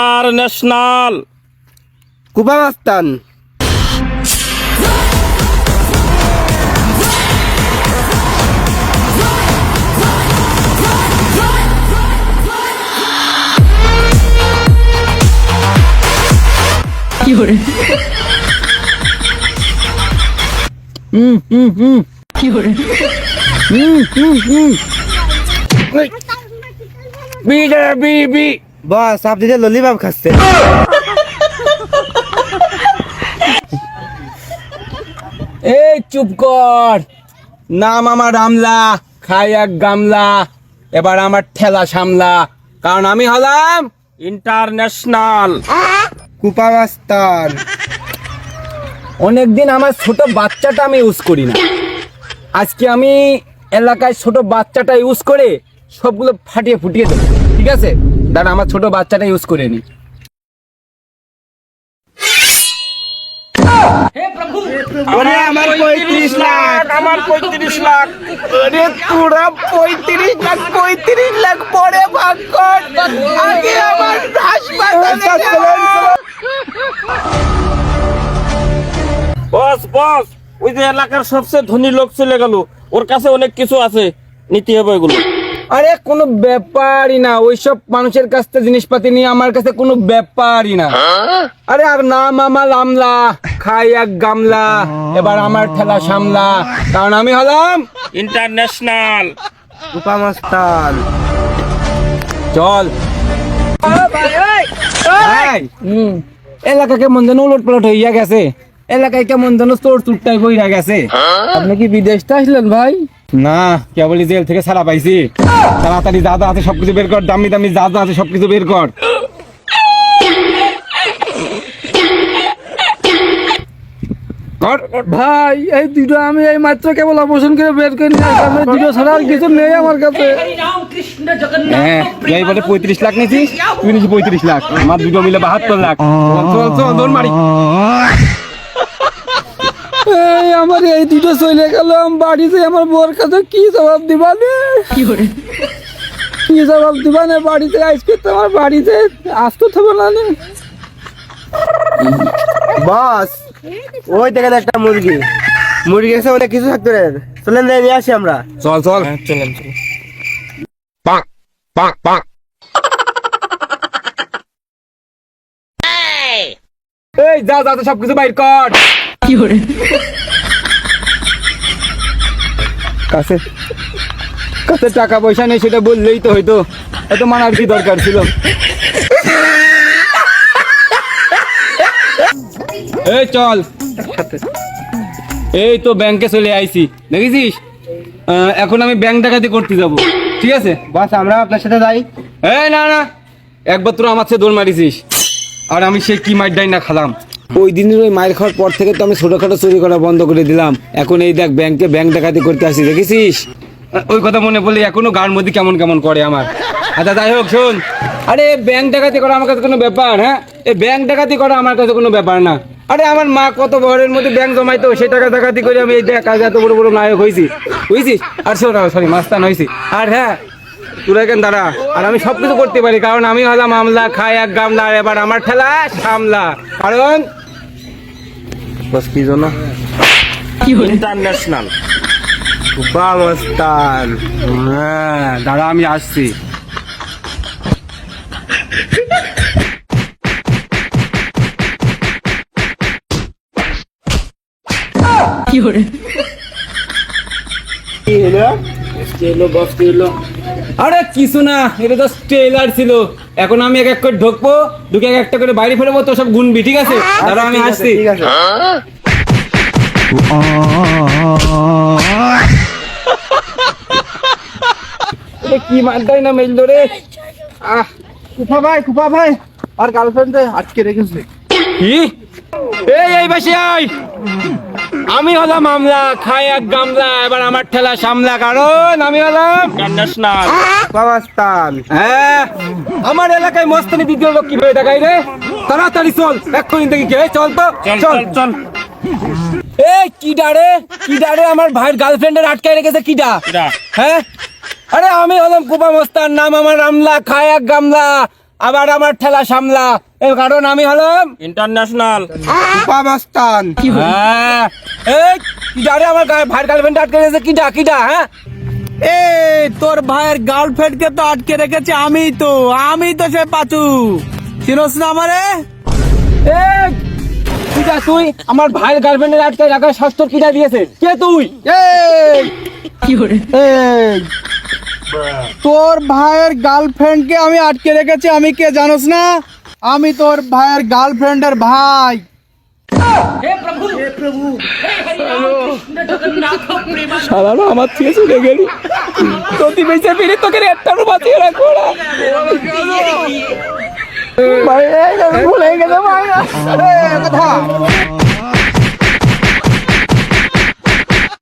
International কুপামাস্তান। বস আপনি যে lollipop খাচ্ছে। এই চুপ কর। নাম আমার রামলা, খাই এক গামলা, এবার আমার ঠেলা সামলা, কারণ আমি হলাম ইন্টারন্যাশনাল কুপামাস্তান। অনেকদিন আমার ছোট বাচ্চাটা আমি ইউজ করি না, আজকে আমি এলাকায় ছোট বাচ্চাটা ইউজ করে সবগুলো ফাটিয়ে ফুটিয়ে দেবো। ঠিক আছে, দাঁড়া আমার ছোট বাচ্চাটা ইউজ করে নি। আমার 35 লাখ, আমার 35 লাখ। আরে তোরা 35 লাখ, 35 লাখ পরে ভাগ কর। আগে আমার হাসপাতালে বস বস, ওই যে এলাকার সবচেয়ে ধনী লোক চলে গেল, ওর কাছে অনেক কিছু আছে, নিতে হবে এগুলো। আরে কোনো ব্যাপারই না, ওইসব মানুষের কাছ থেকে জিনিসপাতি নিয়ে আমার কাছে কোনো ব্যাপারই না। আরে আর নাম আমার আমলা, খাই এক গামলা, এবার আমার ঠেলা সামলা, কারণ আমি হলাম ইন্টারন্যাশনাল কুপামাস্তান। চল। এলাকা কেমন যেন উলট পালট হইয়া গেছে, এলাকায় কেমন যেন চোর চুরটাই বইরা গেছে। আপনি কি বিদেশটা আসলেন ভাই? না, কেবলই জেল থেকে ছাড়া পাইছি। তাড়াতাড়ি যা যা আছে সবকিছু বের কর, দামি দামি যা যা আছে সবকিছু বের কর। ভাই এই দুটো আমি এই মাত্র কেবল অপারেশন করে বের করে নিয়ে আসলাম, এই দুটো ছাড়া আর কিছু নেই আমার কাছে। হ্যাঁ, এই বলে 35 লাখ নিয়েছিস, তুই নিয়েছিস 35 লাখ, আমার দুটো মিলে 72 লাখ। চল চল দৌড় মারি। এই আমার এই দুটো চলে গেল, বাড়িতে আমার বউর কাছে কি জবাব দিবানে? কি জবাব দিবানে বাড়িতে? আজকে তো আমার বাড়িতে আসতে হবে না। বস ওই দেখেন একটা মুরগি, মুরগি এসে অনেক কিছু থাকতে পারে। চলেন নিয়ে আসি আমরা। চল চল চলেন চলেন। এই যা যা সবকিছু বাইর কর। কাছে কাছে টাকা পয়সা নেই সেটা বললেই তো হয়তো, এত মানার কি দরকার ছিল? এই চল, এই তো ব্যাংকে চলে আইছি, দেখেছিস? এখন আমি ব্যাংক ডাকাতি করতে যাব, ঠিক আছে? বস আমরা আপনার সাথে যাই। এই না না, একবার তোরা আমার সাথে দৌড় মারিছিস, আর আমি সে কি মাইরটাই না খালাম। ওই দিনের ওই মায়ের খাওয়ার পর থেকে তো আমি ছোটখাটো চুরি করা বন্ধ করে দিলাম। এখন এই দেখ ব্যাংকে ব্যাংক ডাকাতি করতে আসি, দেখেছিস? ওই কথা মনে পড়লে এখনো গার মধ্যে কেমন কেমন করে আমার। আচ্ছা যাই হোক শোন, আরে ব্যাংক ডাকাতি করা আমার কাছে কোনো ব্যাপার? হ্যাঁ, এই ব্যাংক ডাকাতি করা আমার কাছে কোনো ব্যাপার না। আরে আমার মা কত বড়ের মধ্যে ব্যাংক জমাইতো, সেই টাকা ডাকাতি করে আমি এই দেখ আজ এত বড় বড় নায়ক হয়েছি, বুঝছিস? আর শোন, সরি মাস্তান হয়েছি। আর হ্যাঁ, তোরা কেন দাঁড়া, আর আমি সবকিছু করতে পারি, কারণ আমি হলাম আমলা, খাই এক গামলা, এবার আমার ঠেলা সামলা, কারণ বস কি জন্য? ইন্টারন্যাশনাল কুপামাস্তান। হ্যাঁ দাঁড়া আমি আসছি। আরে কিছু না, এটা তো ট্রেলার ছিল। এখন আমি এক এক করে ঢুকবো, ঢুকে এক একটা করে বাইরে ফেলবো, তো সব গুনবি, ঠিক আছে? দাঁড়া আমি আসছি। ঠিক আছে। কি মারটাই না মেল ধরে। কুপা ভাই আর গার্লফ্রেন্ড আটকে রেখেছে। কি? এই পাশে আয়। আমি হলাম আমলা, খাই এক গামলা, এবার আমার ঠেলা সামলা, কারণ আমি হলাম ইন্টারন্যাশনাল কুপামাস্তান। হ্যাঁ, আমার এলাকায় মস্তানি দ্বিতীয় লোক কি হয়ে দেখাই রে? তাড়াতাড়ি চল, এক্ষুনি দেখি কে। চল তো চল চল। এই কি ডারে আমার ভাইয়ের গার্লফ্রেন্ডের আটকায় রেখেছে কিডা? হ্যাঁ, আরে আমি হলাম কুপা মস্তান, নাম আমার রামলা, খাই এক গামলা, আবার আমার ঠেলা সামলা, এর কারণ আমি হলাম ইন্টারন্যাশনাল উপাবাস্তান। হ্যাঁ, এই কিডা রে আমার ভাইয়ের গার্লফ্রেন্ড আটকে রেখেছে, কিডা কিডা? হ্যাঁ, এই তোর ভাইয়ের গার্লফ্রেন্ডকে তো আটকে রেখেছে আমি তো সে পাচু, চিনোস না আমারে? এই কিডা তুই? আমার ভাইয়ের গার্লফ্রেন্ডের আটকে রাখার শাস্ত্র কিডা দিয়েছে? কে তুই? এই এই, তোর ভাইয়ের গার্লফ্রেন্ডকে আমি আটকে রেখেছি, আমি কে জানোস না? আমি তোর ভাইয়ের গার্লফ্রেন্ডের ভাই। সারা আমার থেকে চলে গেলি, যদি বেঁচে ফিরে তোকে একটা বাঁচিয়ে রাখবো না। ভাই ভুলে গেছে ভাই।